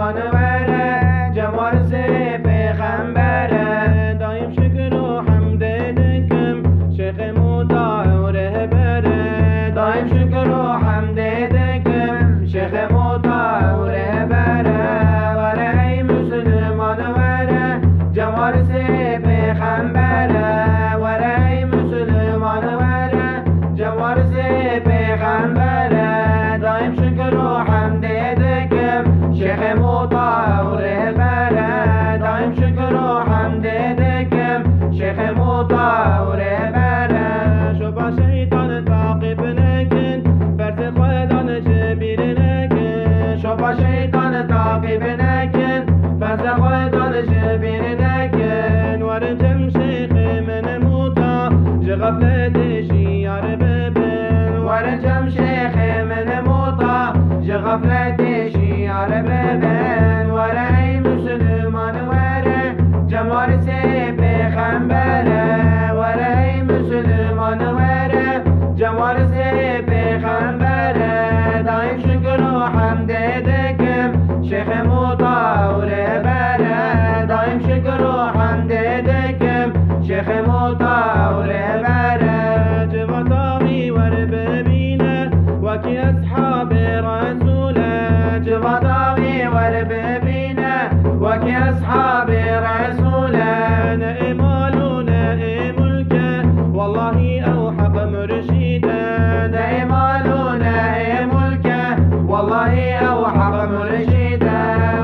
منوره جمال سی پیغمبره دایم شکر و حمد دکم شیخ مطاع و رهبره دایم شکر و حمد دکم شیخ مطاع و رهبره وره ای مسلمان وره جمال سی پیغمبره وره ای مسلمان وره جمال سی پیغمبره دایم شکر و حمد دکم شیخ مطاع و رهبره دایم شکر و حمد دکم شیخ مطاع و رهبره شبا شیطان تعقیب نکن فرز خودان جبیر نکن شبا شیطان تعقیب نکن فرز خودان جبیر نکن ورنجم شیخ من مطاع جغفلت شیار ببن ورنجم شیخ من مطاع جغفلت شیار ببن وره ای مسلمان وره جمال سی پیغمبره وره ای مسلمان وره جمال سی پیغمبره دایم شکر و حمد دکم شیخ مطاع و رهبره دایم شکر و حمد دکم شیخ مطاع و رهبره جواتاقی ور ببینه وکی اصحاب رسوله جواتاقی ور ببینه وکی اصحاب رسوله نئمال و نئم الکه والله او حق مرشیده نئمال و نئم الکه والله او حق مرشیده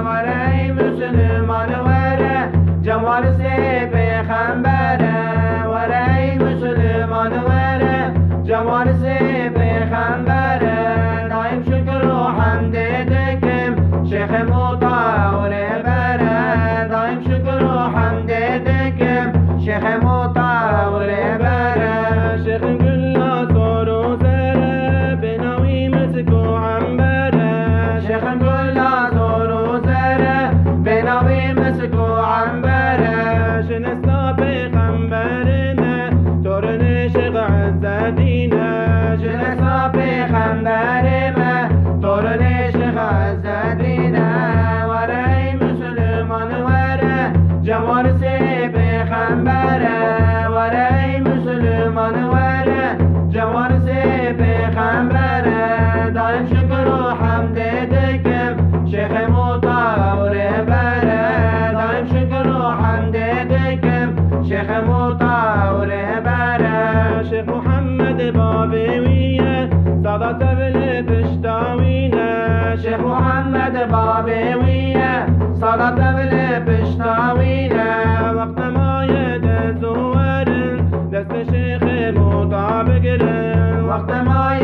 وره ای مسلمان وره جمال سی پیغمبره وره ای مسلمان وره جمال سی پیغمبره دایم شکر و حمد دکم شیخ مطاع و رهبره دایم شکر و حمد دکم شیخ مطاع و رهبره شیخ گلا سر و زره بناوی مسک و عنبره شیخ گلا سر و زره بناوی مسک و عنبره شنستا پیغمبر من تورن شیخ عزالدینه شنستا پیغمبر من تورن شیخ عزالدینه وره ای مسلمان وره جمال سی پیغمبره وره ای مسلمان وره جمال سی پیغمبره دایم شکر و حمد دکم شیخ مطاع و رهبره دایم شکر و حمد دکم شیخ مطاع و رهبره شیخ محمد بابویه سادات اول پشتاوینه شیخ محمد بابویه سادات اول پشتاوینه وقت مایه زورن دست شیخ مطاع بگیرن وقت مایه